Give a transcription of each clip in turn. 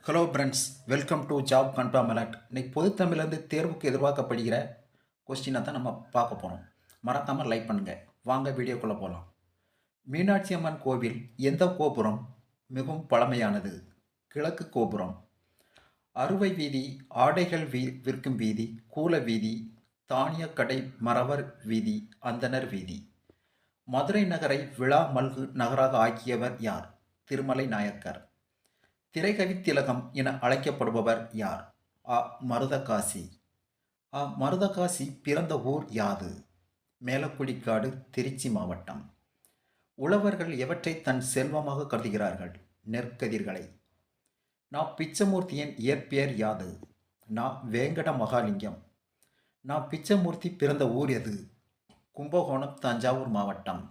Hello friends, welcome to job confirm alert. இன்னைக்கு பொதுத்தமிழ்லேருந்து தேர்வுக்கு எதிர்பார்க்கப்படுகிற கொஸ்டினை தான் நம்ம பார்க்க போகிறோம். மறக்காமல் லைக் பண்ணுங்கள். வாங்க வீடியோக்குள்ளே போகலாம். மீனாட்சி அம்மன் கோவில் எந்த கோபுரம் மிகவும் பழமையானது? கிழக்கு கோபுரம். அறுவை வீதி, ஆடைகள் விற்கும் வீதி, கூல வீதி, தானியக்கடை மறவர் வீதி, அந்தனர் வீதி. மதுரை நகரை விழா மல்கு நகராக ஆக்கியவர் யார்? திருமலை நாயக்கர். திரைக்கவி திலகம் என அழைக்கப்படுபவர் யார்? அ. மருதகாசி. மருதகாசி பிறந்த ஊர் யாது? மேலக்குடிக்காடு, திருச்சி மாவட்டம். உழவர்கள் எவற்றை தன் செல்வமாக கருதுகிறார்கள்? நெற்கதிர்களை. பிச்சமூர்த்தியின் இயற்பெயர் யாது? வேங்கட மகாலிங்கம். பிச்சமூர்த்தி பிறந்த ஊர் எது? கும்பகோணம், தஞ்சாவூர் மாவட்டம்.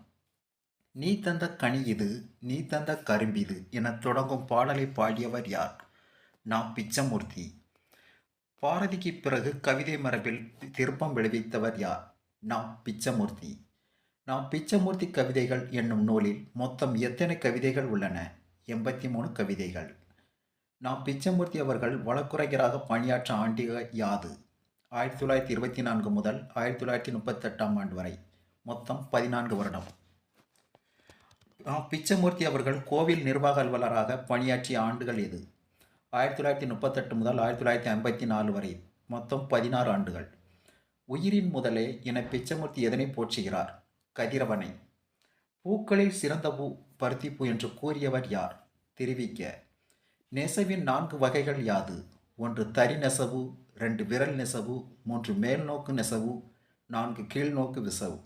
நீ தந்த கனி இது, நீ தந்த கரும்பிது என தொடங்கும் பாடலை பாடியவர் யார்? பிச்சமூர்த்தி. பாரதிக்கு பிறகு கவிதை மரபில் திருப்பம் விளைவித்தவர் யார்? பிச்சமூர்த்தி. பிச்சமூர்த்தி கவிதைகள் என்னும் நூலில் மொத்தம் எத்தனை கவிதைகள் உள்ளன? 83 கவிதைகள். பிச்சமூர்த்தி அவர்கள் வழக்குரைஞராக பணியாற்ற ஆண்டு யாது? 1924 முதல் 1938 ஆண்டு வரை, மொத்தம் 14 வருடம். பிச்சமூர்த்தி அவர்கள் கோவில் நிர்வாக அலுவலராக பணியாற்றிய ஆண்டுகள் எது? 1938 முதல் 1954 வரை, மொத்தம் 16 ஆண்டுகள். உயிரின் முதலே என பிச்சமூர்த்தி எதனை போற்றுகிறார்? கதிரவனை. பூக்களில் சிறந்த பூ பருத்திப்பூ என்று கூறியவர் யார்? திருவிக்க. நெசவின் 4 வகைகள் யாது? 1 தறி நெசவு, 2 விரல் நெசவு, 3 மேல்நோக்கு நெசவு, 4 கீழ்நோக்கு விசவு.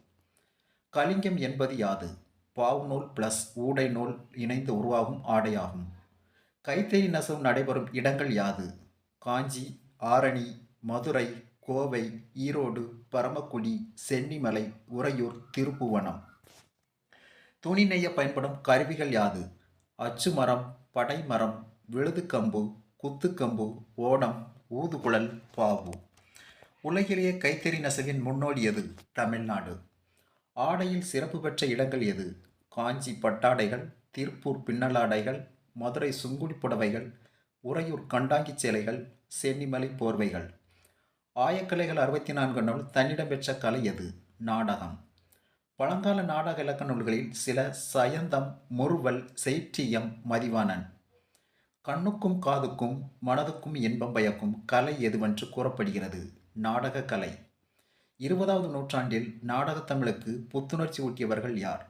கலிங்கம் என்பது யாது? பாவு நூல் பிளஸ் ஊடை நூல் இணைந்து உருவாகும் ஆடையாகும். கைத்தறி நெசவு நடைபெறும் இடங்கள் யாது? காஞ்சி, ஆரணி, மதுரை, கோவை, ஈரோடு, பரமக்குடி, சென்னிமலை, உறையூர், திருப்புவனம். துணி நெய்ய பயன்படும் கருவிகள் யாது? அச்சுமரம், படைமரம், விழுதுக்கம்பு, குத்துக்கம்பு, ஓடம், ஊதுகுழல், பாவு. உலகிலேயே கைத்தறி நெசவின் முன்னோடி எது? தமிழ்நாடு. ஆடையில் சிறப்பு பெற்ற இடங்கள் எது? காஞ்சி பட்டாடைகள், திருப்பூர் பின்னலாடைகள், மதுரை சுங்குடி புடவைகள், உறையூர் கண்டாங்கி சேலைகள், சென்னிமலை போர்வைகள். ஆயக்கலைகள் 64 நூல் தன்னிடம் பெற்ற கலை எது? நாடகம். பழங்கால நாடக இலக்கண நூல்களில் சில சயந்தம், முறுவல், செய்ற்றியம், மதிவாணன். கண்ணுக்கும் காதுக்கும் மனதுக்கும் இன்பம் பயக்கும் கலை எதுவென்று கூறப்படுகிறது? நாடக கலை. 20வது நூற்றாண்டில் நாடகத் தமிழுக்கு புத்துணர்ச்சி ஊட்டியவர்கள் யார்?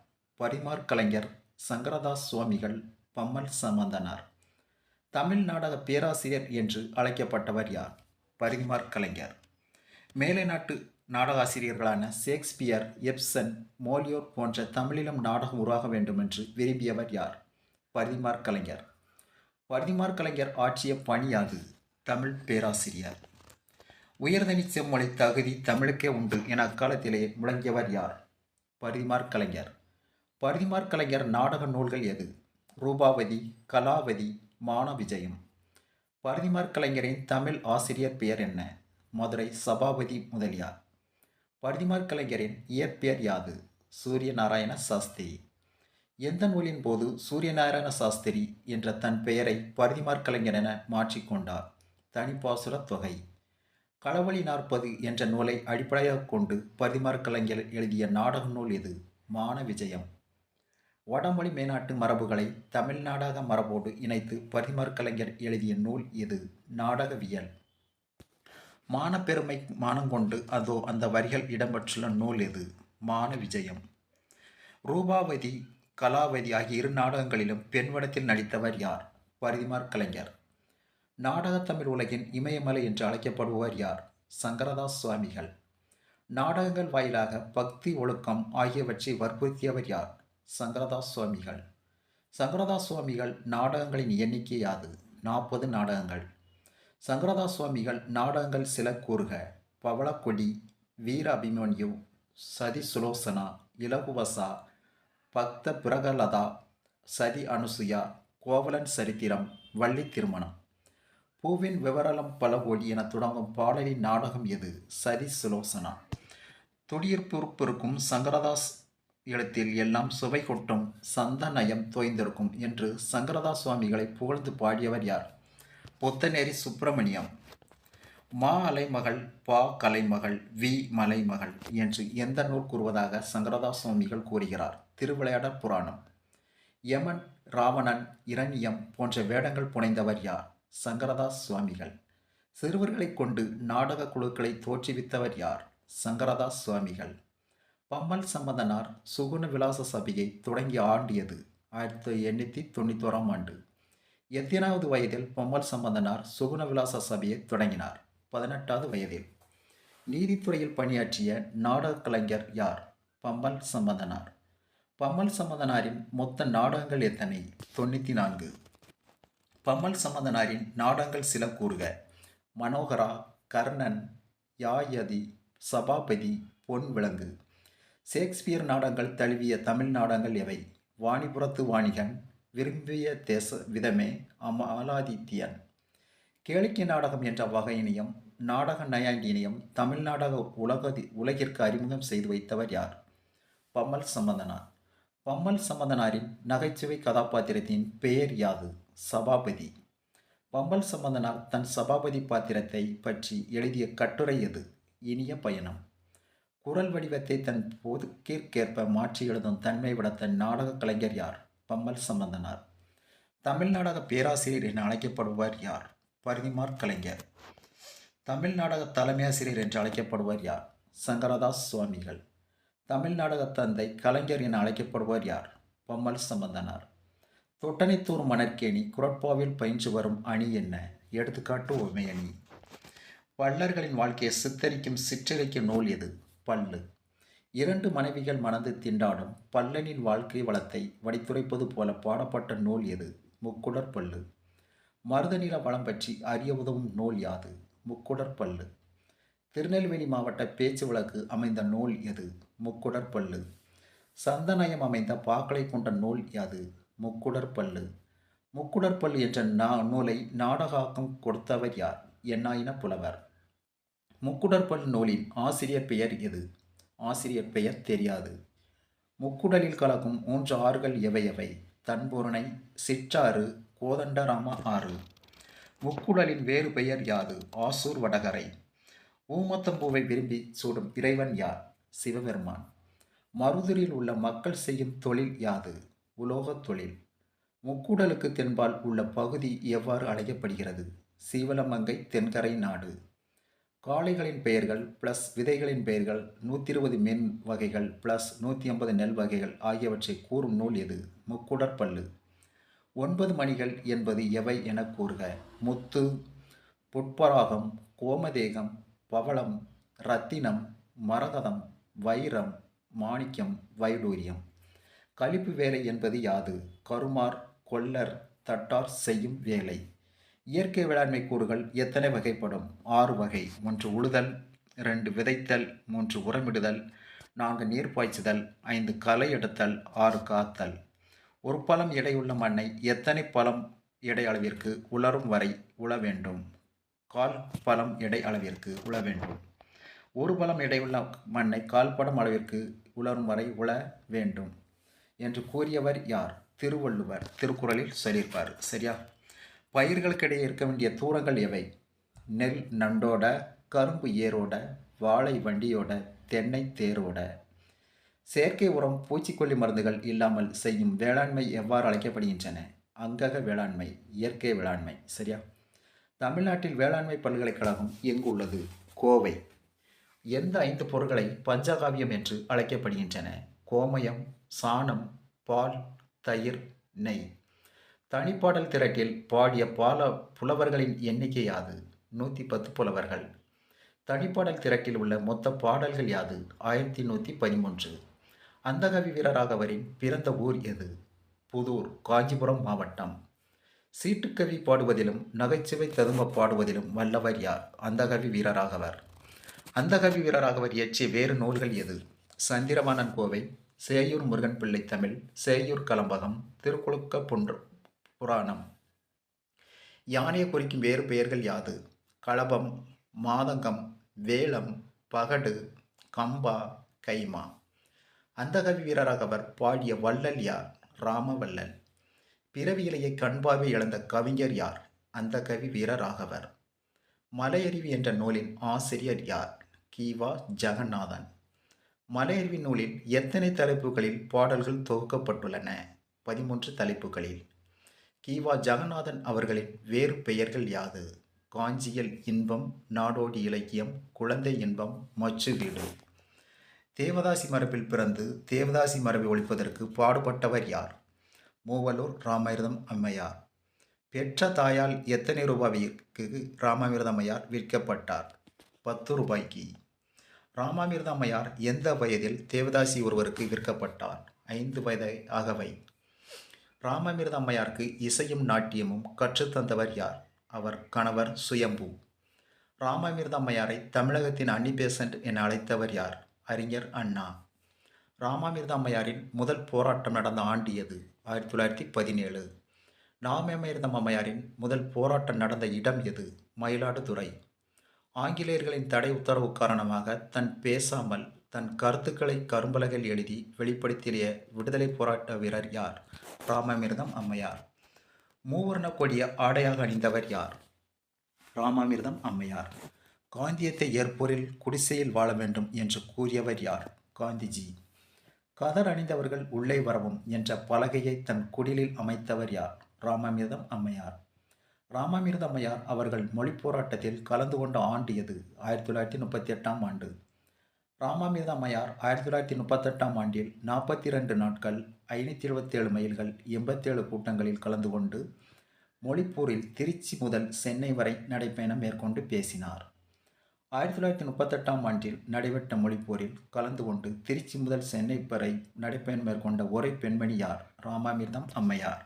பரிமார் கலைஞர், சங்கரதாஸ் சுவாமிகள், பம்மல் சம்பந்தனார். தமிழ் நாடக பேராசிரியர் என்று அழைக்கப்பட்டவர் யார்? பரிமார் கலைஞர். மேலை நாட்டு நாடகாசிரியர்களான ஷேக்ஸ்பியர், எப்சன், மோலியோர் போன்ற தமிழிலும் நாடகம் உருவாக வேண்டும் என்று விரும்பியவர் யார்? பரிமார் கலைஞர். பரிமார் கலைஞர் ஆற்றிய பணியாது? தமிழ் பேராசிரியர். உயர்தனி செம்மொழி தகுதி தமிழுக்கே உண்டு என அக்காலத்திலேயே முழங்கியவர் யார்? பரிதிமார் கலைஞர். பரிதிமார் கலைஞர் நாடக நூல்கள் எது? ரூபாவதி, கலாவதி, மான விஜயம். பரிதிமார் கலைஞரின் தமிழ் ஆசிரியர் பெயர் என்ன? மதுரை சபாபதி முதலியார். பரிதிமார் கலைஞரின் இயற்பெயர் யாது? சூரிய நாராயண சாஸ்திரி. எந்த நூலின் போது சூரியநாராயண சாஸ்திரி என்ற தன் பெயரை பரிதிமார் கலைஞர் என மாற்றிக்கொண்டார்? தனிப்பாசுர தொகை. களவழி 40 என்ற நூலை அடிப்படையாக கொண்டு பரிதிமார் கலைஞர் எழுதிய நாடக நூல் எது? மான விஜயம். வடமொழி மேனாட்டு மரபுகளை தமிழ்நாடக மரபோடு இணைத்து பரிதிமார் கலைஞர் எழுதிய நூல் எது? நாடகவியல். மானப்பெருமை மானங்கொண்டு அதோ அந்த வரிகள் இடம்பெற்றுள்ள நூல் எது? மான விஜயம். ரூபாவதி, கலாவதி ஆகிய 2 நாடகங்களிலும் பெண்வடத்தில் நடித்தவர் யார்? பரிதிமார் கலைஞர். நாடகத்தமிழ் உலகின் இமயமலை என்று அழைக்கப்படுபவர் யார்? சங்கரதாஸ் சுவாமிகள். நாடகங்கள் வாயிலாக பக்தி, ஒழுக்கம் ஆகியவற்றை வற்புறுத்தியவர் யார்? சங்கரதாஸ் சுவாமிகள். சங்கரதாஸ் சுவாமிகள் நாடகங்களின் எண்ணிக்கை யாது? 40 நாடகங்கள். சங்கரதாஸ் சுவாமிகள் நாடகங்கள் சில கூறுக. பவளக்கொடி, வீர அபிமன்யு, சதி சுலோசனா, இலகுவசா, பக்த பிரகலதா, சதி அனுசுயா, கோவலன் சரித்திரம், வள்ளி திருமணம். பூவின் விவரலம் பல கோடி என தொடங்கும் பாடலின் நாடகம் எது? சதி சுலோசனா. துடியிருப்பிருக்கும் சங்கரதாஸ் எழுத்தில் எல்லாம் சுவை கொட்டும் சந்த நயம் தோய்ந்திருக்கும் என்று சங்கரதாஸ் சுவாமிகளை புகழ்ந்து பாடியவர் யார்? பொத்தநேரி சுப்பிரமணியம். மா அலைமகள், பா கலைமகள், வி மலைமகள் என்று எந்த நூல் கூறுவதாக சங்கரதாஸ் சுவாமிகள் கூறுகிறார்? திருவிளையாடற் புராணம். யமன், ராவணன், இரணியம் போன்ற வேடங்கள் புனைந்தவர் யார்? சங்கரதாஸ் சுவாமிகள். சிறுவர்களைக் கொண்டு நாடக குழுக்களை தோற்றுவித்தவர் யார்? சங்கரதாஸ் சுவாமிகள். பம்மல் சம்பந்தனார் சுகுண விலாச சபையை தொடங்கி ஆண்டியது 1891ஆம் ஆண்டு. எத்தனாவது வயதில் பம்மல் சம்பந்தனார் சுகுண விலாச சபையை தொடங்கினார்? 18வது வயதில். நீதித்துறையில் பணியாற்றிய நாடக கலைஞர் யார்? பம்மல் சம்பந்தனார். பம்மல் சம்பந்தனாரின் மொத்த நாடகங்கள் எத்தனை? 94. பம்மல் சம்பந்தனாரின் நாடகங்கள் சில கூறுக. மனோகரா, கர்ணன், யாயதி, சபாபதி, பொன் விலங்கு. ஷேக்ஸ்பியர் நாடகங்கள் தழுவிய தமிழ் நாடகங்கள் எவை? வாணிபுரத்து வாணிகன், விரும்பிய தேச விதமே, அமலாதித்யன். கேளிக்கை நாடகம் என்ற வகையினையும் நாடக நயாண்டியினையும் தமிழ் நாடக உலகிற்கு அறிமுகம் செய்து வைத்தவர் யார்? பம்மல் சம்பந்தனார். பம்மல் சம்பந்தனாரின் நகைச்சுவை கதாபாத்திரத்தின் பெயர் யாது? சபாபதி. பம்மல் சம்பந்தனார் தன் சபாபதி பாத்திரத்தை பற்றி எழுதிய கட்டுரை எது? இனிய பயணம். குரல் வடிவத்தை தன் போதுக்கிற்கேற்ப மாற்றி எழுதும் தன்மை விடத்த நாடக கலைஞர் யார்? பம்மல் சம்பந்தனார். தமிழ் நாடக பேராசிரியர் என அழைக்கப்படுவர் யார்? பரிதிமாற் கலைஞர். தமிழ் நாடக தலைமையாசிரியர் என்று அழைக்கப்படுவர் யார்? சங்கரதாஸ் சுவாமிகள். தமிழ் நாடக தந்தை கலைஞர் என அழைக்கப்படுவர் யார்? பம்மல் சம்பந்தனார். தொட்டனைத்தூர் மணற்கேணி குரட்பாவில் பயின்று வரும் அணி என்ன? எடுத்துக்காட்டு உமை அணி. பல்லர்களின் வாழ்க்கையை சித்தரிக்கும் சிற்றிலக்கிய நூல் எது? பல்லு. 2 மனைவிகள் மணந்து திண்டாடும் பல்லனின் வாழ்க்கை வளத்தை வடித்துரைப்பது போல பாடப்பட்ட நூல் எது? முக்குடர் பல்லு. மருதநில வளம் பற்றி அறிய உதவும் நூல் யாது? முக்குடர் பல்லு. திருநெல்வேலி மாவட்ட பேச்சு வழக்கு அமைந்த நூல் எது? முக்குடர் பல்லு. சந்தநயம் அமைந்த பாக்களை கொண்ட நூல் யாது? முக்குடர் பல்லு. முக்குடர் பல்லு என்ற நூலை நாடகாக்கம் கொடுத்தவர் யார்? என்னாயின புலவர். முக்குடற்பல் நூலின் ஆசிரியர் பெயர் எது? ஆசிரியர் பெயர் தெரியாது. முக்குடலில் கலக்கும் 3 ஆறுகள் எவை? தன்பூரணை, சிற்றாறு, கோதண்டராம ஆறு. முக்குடலின் வேறு பெயர் யாது? ஆசூர் வடகரை. ஊமத்தம்பூவை விரும்பி சூடும் இறைவன் யார்? சிவபெருமான். மருதூரில் உள்ள மக்கள் செய்யும் தொழில் யாது? உலோகத் தொழில். முக்குடலுக்கு தென்பால் உள்ள பகுதி எவ்வாறு அழைக்கப்படுகிறது? சீவலமங்கை தென்கரை நாடு. காளைகளின் பெயர்கள் ப்ளஸ் விதைகளின் பெயர்கள் 120 மீன் வகைகள் ப்ளஸ் 150 நெல் வகைகள் ஆகியவற்றை கூறும் நூல் எது? முக்குடர் பல்லு. 9 மணிகள் என்பது எவை என கூறுக. முத்து, புட்பராகம், கோமதேகம், பவளம், இரத்தினம், மரகதம், வைரம், மாணிக்கம், வைடூரியம். கழிப்பு வேலை என்பது யாது? கருமார், கொல்லர், தட்டார் செய்யும் வேலை. இயற்கை வேளாண்மை கூறுகள் எத்தனை வகைப்படும்? 6 வகை. 1 உழுதல், 2 விதைத்தல், 3 உரமிடுதல், 4 நீர் பாய்ச்சுதல், 5 களை எடுத்தல், 6 காத்தல். ஒரு பழம் எடையுள்ள மண்ணை எத்தனை பழம் எடை அளவிற்கு உலரும் வரை உழ வேண்டும்? 1/4 பழம் எடை அளவிற்கு உழ வேண்டும். ஒரு பழம் எடையுள்ள மண்ணை 1/4 பழம் அளவிற்கு உலரும் வரை உழ வேண்டும் என்று கூறியவர் யார்? திருவள்ளுவர். திருக்குறளில் சொல்லியிருப்பார். சரியா? பயிர்களுக்கிடையே இருக்க வேண்டிய தூரங்கள் எவை? நெல் நண்டோட, கரும்பு ஏரோட, வாழை வண்டியோட, தென்னை தேரோட. செயற்கை உரம், பூச்சிக்கொல்லி மருந்துகள் இல்லாமல் செய்யும் வேளாண்மை எவ்வாறு அழைக்கப்படுகின்றன? அங்கக வேளாண்மை, இயற்கை வேளாண்மை. சரியா? தமிழ்நாட்டில் வேளாண்மை பல்கலைக்கழகம் எங்கு உள்ளது? கோவை. எந்த 5 பொருட்களை பஞ்சகாவியம் என்று அழைக்கப்படுகின்றன? கோமயம், சாணம், பால், தயிர், நெய். தனிப்பாடல் திரட்டில் பாடிய புலவர்களின் எண்ணிக்கை யாது? 110 புலவர்கள். தனிப்பாடல் திரட்டில் உள்ள மொத்த பாடல்கள் யாது? 1113. அந்தகவி வீரராகவரின் பிறந்த ஊர் எது? புதூர், காஞ்சிபுரம் மாவட்டம். சீட்டுக்கவி பாடுவதிலும் நகைச்சுவை ததும்ப பாடுவதிலும் வல்லவர் யார்? அந்தகவி வீரராகவர். அந்தகவி வீரராகவர் இயற்றிய வேறு நூல்கள் எது? சந்திரவாணன் கோவை, சேயூர் முருகன் பிள்ளை தமிழ், சேயூர் கலம்பகம், திருக்குழுக்க புராணம். யானையை குறிக்கும் வேறு பெயர்கள் யாது? களபம், மாதங்கம், வேலம், பகடு, கம்பா, கைமா. அந்தகவி வீரராகவர் பாடிய வள்ளல் யார்? ராமவள்ளல். பிறவியிலேயே கண்பார்வை இழந்த கவிஞர் யார்? அந்த கவி வீரராகவர். மலையருவி என்ற நூலின் ஆசிரியர் யார்? கி.வா. ஜெகநாதன். மலையருவி நூலில் எத்தனை தலைப்புகளில் பாடல்கள் தொகுக்கப்பட்டுள்ளன? 13 தலைப்புகளில். கி.வா. ஜெகநாதன் அவர்களின் வேறு பெயர்கள் யாது? காஞ்சியல் இன்பம், நாடோடி இலக்கியம், குழந்தை இன்பம், மச்சு வீடு. தேவதாசி மரபில் பிறந்து தேவதாசி மரபை ஒழிப்பதற்கு பாடுபட்டவர் யார்? மூவலூர் ராமாமிர்தம் அம்மையார். பெற்ற தாயால் எத்தனை ரூபாய்க்கு ராமாமிர்தம் அம்மையார் விற்கப்பட்டார்? 10 ரூபாய்க்கு. ராமாமிர்தம் அம்மையார் எந்த வயதில் தேவதாசி ஒருவருக்கு விற்கப்பட்டார்? 5 வயதை ஆகவை. ராமாமிர்தம் அம்மையாருக்கு இசையும் நாட்டியமும் கற்றுத்தந்தவர் யார்? அவர் கணவர் சுயம்பு. ராமாமிர்தம் அம்மையாரை தமிழகத்தின் அன்னி பெசன்ட் என அழைத்தவர் யார்? அறிஞர் அண்ணா. ராமாமிர்தம் அம்மையாரின் முதல் போராட்டம் நடந்த ஆண்டு எது? 1917. ராமாமிர்தம் அம்மையாரின் முதல் போராட்டம் நடந்த இடம் எது? மயிலாடுதுறை. ஆங்கிலேயர்களின் தடை உத்தரவு காரணமாக பேசாமல் தன் கருத்துக்களை கரும்பலகையில் எழுதி வெளிப்படுத்திய விடுதலை போராட்ட வீரர் யார்? ராமாமிர்தம் அம்மையார். மூவர்ண கொடிய ஆடையாக அணிந்தவர் யார்? ராமாமிர்தம் அம்மையார். காந்தியத்தை ஏற்போரில் குடிசையில் வாழ வேண்டும் என்று கூறியவர் யார்? காந்திஜி. கதர் அணிந்தவர்கள் உள்ளே வரவும் என்ற பலகையை தன் குடிலில் அமைத்தவர் யார்? ராமாமிர்தம் அம்மையார். ராமாமிர்தம் அம்மையார் அவர்கள் மொழி போராட்டத்தில் கலந்து கொண்ட ஆண்டு எது? 1938 ஆண்டு. ராமாமிர்தம் அம்மையார் 1938 ஆண்டில் 42 நாட்கள் 527 மைல்கள் 87 கூட்டங்களில் கலந்து கொண்டு மொழிப்போரில் திருச்சி முதல் சென்னை வரை நடைபயணம் மேற்கொண்டு பேசினார். 1938 ஆண்டில் நடைபெற்ற மொழிப்போரில் கலந்து கொண்டு திருச்சி முதல் சென்னை வரை நடைபயணம் மேற்கொண்ட ஒரே பெண்மணி யார்? ராமாமிர்தம் அம்மையார்.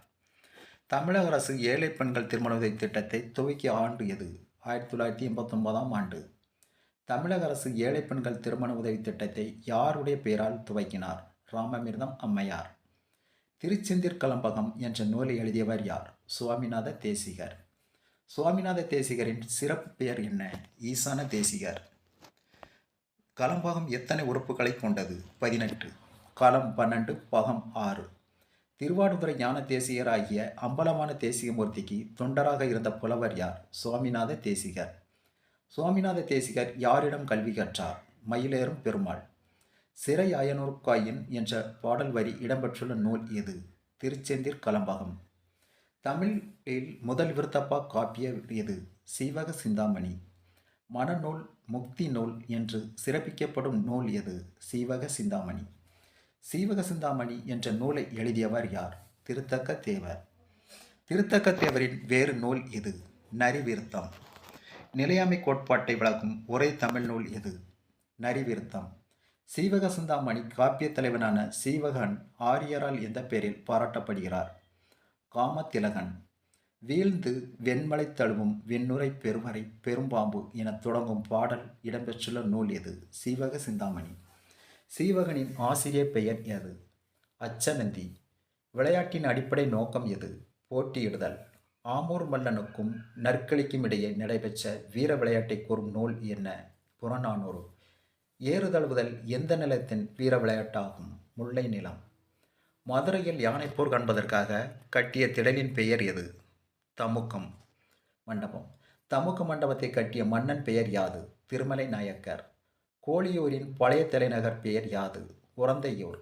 தமிழக அரசு ஏழை பெண்கள் திருமண உதவி திட்டத்தை துவக்கிய ஆண்டு எது? 1989 ஆண்டு. தமிழக அரசு ஏழை பெண்கள் திருமண உதவி திட்டத்தை யாருடைய பெயரால் துவக்கினார்? ராமாமிர்தம் அம்மையார். திருச்செந்தூர் கலம்பகம் என்ற நூலை எழுதியவர் யார்? சுவாமிநாத தேசிகர். சுவாமிநாத தேசிகரின் சிறப்பு பெயர் என்ன? ஈசான தேசிகர். கலம்பகம் எத்தனை உறுப்புகளை கொண்டது? 18. களம் 12, பகம் 6. திருவாடுதுறை ஞான தேசிகர் ஆகிய அம்பலமான தேசிகமூர்த்திக்கு தொண்டராக இருந்த புலவர் யார்? சுவாமிநாத தேசிகர். சுவாமிநாத தேசிகர் யாரிடம் கல்வி கற்றார்? மயிலேறும் பெருமாள். சிறை அயனூர்காயின் என்ற பாடல் வரி இடம்பெற்றுள்ள நூல் எது? திருச்செந்தூர் கலம்பகம். தமிழில் முதல் விருத்தப்பா காப்பிய எது? சீவக சிந்தாமணி. மனநூல், முக்தி நூல் என்று சிறப்பிக்கப்படும் நூல் எது? சீவக சிந்தாமணி. சீவக சிந்தாமணி என்ற நூலை எழுதியவர் யார்? திருத்தக்க தேவர். திருத்தக்க தேவரின் வேறு நூல் எது? நரிவிருத்தம். நிலையாமை கோட்பாட்டை விளக்கும் ஒரே தமிழ் நூல் எது? நரிவிருத்தம். சீவக சிந்தாமணி காப்பிய தலைவனான சீவகன் ஆரியரால் எந்த பெயரில் பாராட்டப்படுகிறார்? காமத்திலகன். வீழ்ந்து வெண்மலை தழுவும் வெண்ணுரை பெருமறை பெரும்பாம்பு என தொடங்கும் பாடல் இடம்பெற்றுள்ள நூல் எது? சீவக சிந்தாமணி. சீவகனின் ஆசிரியர் பெயர் எது? அச்சநந்தி. விளையாட்டின் அடிப்படை நோக்கம் எது? போட்டியிடுதல். ஆமூர் மல்லனுக்கும் நற்களிக்கும் இடையே நடைபெற்ற வீர விளையாட்டை கூறும் நூல் என்ன? புறநானூறு. ஏறுதழுவுதல் எந்த நிலத்தின் வீர விளையாட்டாகும்? முல்லை நிலம். மதுரையில் யானைப்போர் காண்பதற்காக கட்டிய திடலின் பெயர் எது? தமுக்கம் மண்டபம். தமுக்க மண்டபத்தை கட்டிய மன்னன் பெயர் யாது? திருமலை நாயக்கர். கோழியூரின் பழைய தலைநகர் பெயர் யாது? உறந்தையூர்.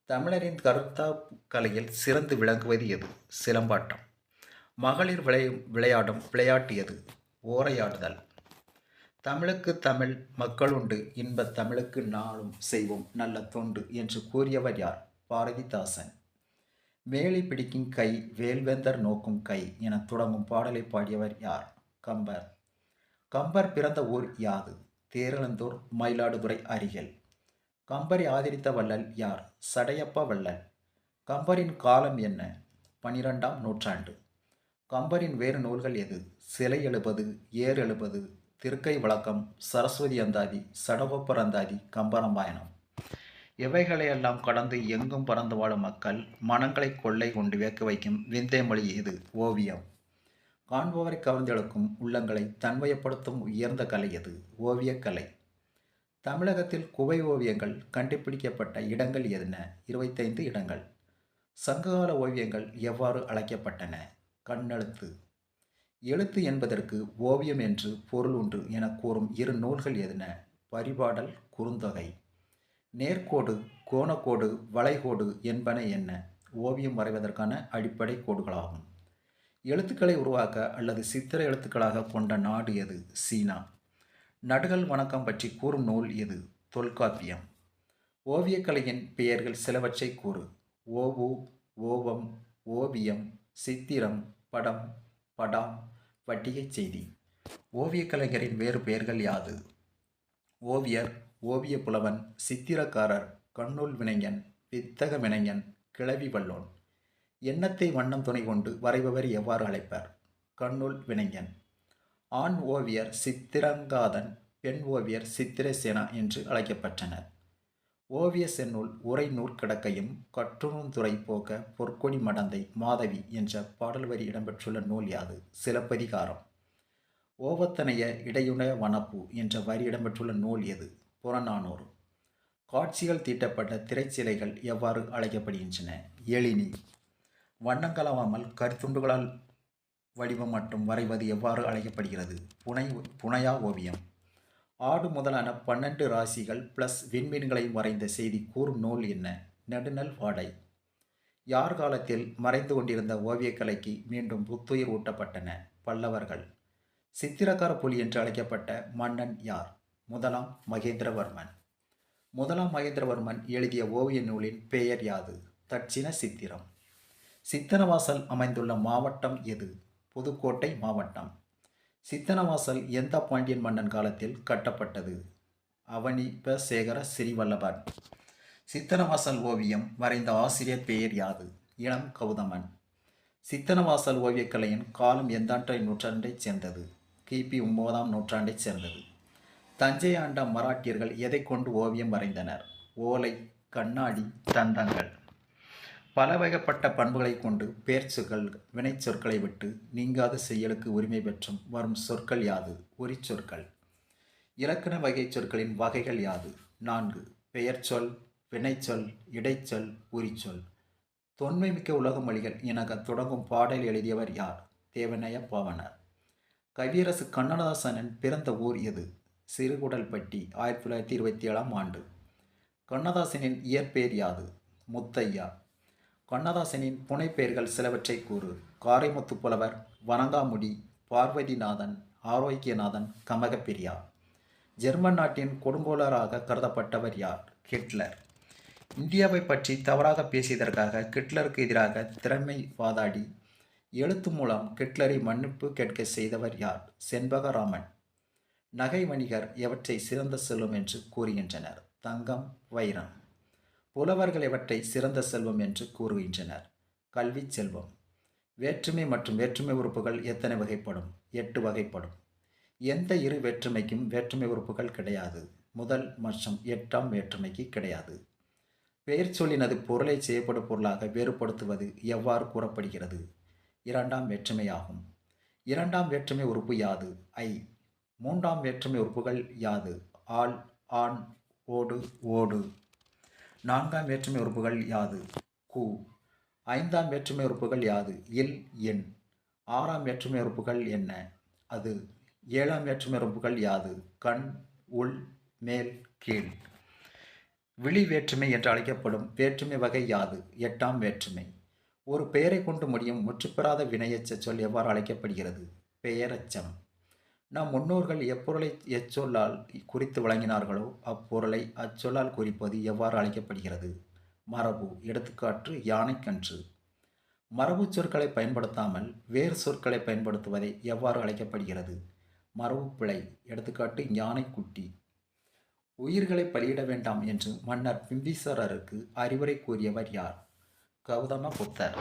தமிழரின் கருத்தா கலையில் சிறந்து விளங்குவது எது? சிலம்பாட்டம். மகளிர் விளையாடும் விளையாட்டு எது? ஓரையாடுதல். தமிழுக்கு தமிழ் மக்களுண்டு இன்பத் தமிழுக்கு நாளும் செய்வோம் நல்ல தொண்டு என்று கூறியவர் யார்? பாரதிதாசன். வேலை பிடிக்கும் கை வேல்வேந்தர் நோக்கும் கை என தொடங்கும் பாடலை பாடியவர் யார்? கம்பர். கம்பர் பிறந்த ஊர் யாது? தேரழந்தூர், மயிலாடுதுறை அருகில். கம்பரை ஆதரித்த வள்ளல் யார்? சடையப்ப வள்ளல். கம்பரின் காலம் என்ன? 12ஆம் நூற்றாண்டு. கம்பரின் வேறு நூல்கள் எது? சிலை எழுபது, ஏர் எழுபது, திருக்கை விளக்கம், சரஸ்வதி அந்தாதி, சடகோப்பர் அந்தாதி, கம்பராமாயணம். இவைகளையெல்லாம் கடந்து எங்கும் பறந்து வாழும் மக்கள் மனங்களை கொள்ளை கொண்டு வேக்க வைக்கும் விந்தை மொழி எது? ஓவியம். காண்பவரை கவர்ந்தெழுக்கும் உள்ளங்களை தன்வயப்படுத்தும் உயர்ந்த கலை எது? ஓவியக்கலை. தமிழகத்தில் குவை ஓவியங்கள் கண்டுபிடிக்கப்பட்ட இடங்கள் என்ன? 25 இடங்கள். சங்ககால ஓவியங்கள் எவ்வாறு அழைக்கப்பட்டன? கண்ணெழுத்து. எழுத்து என்பதற்கு ஓவியம் என்று பொருள் உண்டு என கூறும் இரு நூல்கள் எதன? பரிபாடல், குறுந்தொகை. நேர்க்கோடு, கோணக்கோடு, வளைகோடு என்பன என்ன? ஓவியம் வரைவதற்கான அடிப்படை கோடுகளாகும். எழுத்துக்களை உருவாக்க அல்லது சித்திர எழுத்துக்களாக கொண்ட நாடு எது? சீனா. நடுகள் வணக்கம் பற்றி கூறும் நூல் எது? தொல்காப்பியம். ஓவியக்கலையின் பெயர்கள் சிலவற்றை கூறு. ஓவு, ஓவம், ஓவியம், சித்திரம், படம், படாம், வட்டிகைச் செய்தி. ஓவியக்கலைஞரின் வேறு பெயர்கள் யாது? ஓவியர், ஓவிய புலவன், சித்திரக்காரர், கண்ணுள் வினைஞன், வித்தக வினைஞன், கிளவி வல்லோன். எண்ணத்தை வண்ணம் துணை கொண்டு வரைபவர் எவ்வாறு அழைப்பர்? கண்ணுள் வினைஞன். ஆண் ஓவியர் சித்திரங்காதன், பெண் ஓவியர் சித்திரசேனா என்று அழைக்கப்பட்டனர். ஓவிய செந்நூல் உரை நூற்கிடக்கையும் கற்றுணர்ந்துரை போக்க பொற்கொடி மடந்தை மாதவி என்ற பாடல் வரி இடம்பெற்றுள்ள நூல் யாது? சிலப்பதிகாரம். ஓவத்தனைய இடையுண வனப்பு என்ற வரி இடம்பெற்றுள்ள நூல் எது? புறநானூறு. காட்சிகள் தீட்டப்பட்ட திரைச்சிலைகள் எவ்வாறு அழைக்கப்படுகின்றன? எழினி. வண்ணங்கலவாமல் கருத்துண்டுகளால் வடிவம் மற்றும் வரைவது எவ்வாறு அழைக்கப்படுகிறது? புனையா ஓவியம். ஆடு முதலான 12 ராசிகள் ப்ளஸ் விண்மீன்களை வரைந்த செய்தி கூறும் நூல் என்ன? நெடுநல் வாடை. யார் காலத்தில் மறைந்து கொண்டிருந்த ஓவியக்கலைக்கு மீண்டும் புத்துயிர் ஊட்டப்பட்டன? பல்லவர்கள். சித்திரக்கார புலி என்று அழைக்கப்பட்ட மன்னன் யார்? முதலாம் மகேந்திரவர்மன். முதலாம் மகேந்திரவர்மன் எழுதிய ஓவிய நூலின் பெயர் யாது? தட்சிண சித்திரம். சித்தனவாசல் அமைந்துள்ள மாவட்டம் எது? புதுக்கோட்டை மாவட்டம். சித்தனவாசல் எந்த பாண்டியன் மன்னன் காலத்தில் கட்டப்பட்டது? அவனிபசேகர சிறிவல்லபன். சித்தனவாசல் ஓவியம் வரைந்த ஆசிரியர் பெயர் யாது? இளம் கௌதமன். சித்தனவாசல் ஓவியக்கலையின் காலம் எந்த நூற்றாண்டைச் சேர்ந்தது? கிபி 9ஆம் நூற்றாண்டைச் சேர்ந்தது. தஞ்சை ஆண்ட மராட்டியர்கள் எதை கொண்டு ஓவியம் வரைந்தனர்? ஓலை, கண்ணாடி, தந்தங்கள். பல வகைப்பட்ட பண்புகளை கொண்டு பேர்ச்சொற்கள் வினைச்சொற்களை விட்டு நீங்காத செயலுக்கு உரிமை பெற்றும் வரும் சொற்கள் யாது? உரிச்சொற்கள். இலக்கண வகை சொற்களின் வகைகள் யாது? 4. பெயர்ச்சொல், வினைச்சொல், இடைச்சொல், உரிச்சொல். தொன்மை மிக்க உலக மொழிகள் என தொடங்கும் பாடல் எழுதியவர் யார்? தேவநேய பாவனர். கவியரசு கண்ணதாசனின் பிறந்த ஊர் எது? சிறுகுடல்பட்டி, 1927ஆம் ஆண்டு. கண்ணதாசனின் இயற்பெயர் யாது? முத்தையா. கண்ணதாசனின் புனைப்பெயர்கள் சிலவற்றை கூறு. காரைமுத்து புலவர், வணங்காமுடி, பார்வதிநாதன், ஆரோக்கியநாதன், கமகப்பிரியா. ஜெர்மன் நாட்டின் கொடுங்கோலராக கருதப்பட்டவர் யார்? ஹிட்லர். இந்தியாவை பற்றி தவறாக பேசியதற்காக ஹிட்லருக்கு எதிராக திறமை வாதாடி எழுத்து மூலம் ஹிட்லரை மன்னிப்பு கேட்க செய்தவர் யார்? செண்பகராமன். நகை வணிகர் எவற்றை சிறந்த செல்வம் என்று கூறுகின்றனர்? தங்கம், வைரம். புலவர்கள் எவற்றை சிறந்த செல்வம் என்று கூறுகின்றனர்? கல்வி செல்வம். வேற்றுமை மற்றும் வேற்றுமை உறுப்புகள் எத்தனை வகைப்படும்? 8 வகைப்படும். எந்த இரு வேற்றுமைக்கும் வேற்றுமை உறுப்புகள் கிடையாது? முதல் மற்றும் 8ஆம் வேற்றுமைக்கு கிடையாது. பெயர் சொல்லினது பொருளை செய்யப்படும் பொருளாக வேறுபடுத்துவது எவ்வாறு கூறப்படுகிறது? 2ஆம் வேற்றுமையாகும். 2ஆம் வேற்றுமை உறுப்பு யாது? ஐ. 3ஆம் வேற்றுமை உறுப்புகள் யாது? ஆள், ஆண், ஓடு, ஓடு. 4ஆம் வேற்றுமை உறுப்புகள் யாது? கு. 5ஆம் வேற்றுமை உறுப்புகள் யாது? இல், எண். 6ஆம் வேற்றுமை உறுப்புகள் என்ன? அது. 7ஆம் வேற்றுமை உறுப்புகள் யாது? கண், உள், மேல், கீழ். விழி வேற்றுமை என்று அழைக்கப்படும் வேற்றுமை வகை யாது? 8ஆம் வேற்றுமை. ஒரு பெயரை கொண்டு முடியும் முற்றுப்பெறாத வினையெச்ச சொல் எவ்வாறு அழைக்கப்படுகிறது? பெயரெச்சம். நம் முன்னோர்கள் எப்பொருளை எச்சொல்லால் குறித்து வழங்கினார்களோ அப்பொருளை அச்சொல்லால் குறிப்பது எவ்வாறு அழைக்கப்படுகிறது? மரபு. எடுத்துக்காட்டு யானைக்கன்று. மரபு சொற்களை பயன்படுத்தாமல் வேறு சொற்களை பயன்படுத்துவதை எவ்வாறு அழைக்கப்படுகிறது? மரபு பிழை. எடுத்துக்காட்டு யானைக்குட்டி. உயிர்களை பலியிட வேண்டாம் என்று மன்னர் பிம்பிசாரருக்கு அறிவுரை கூறியவர் யார்? கௌதம புத்தர்.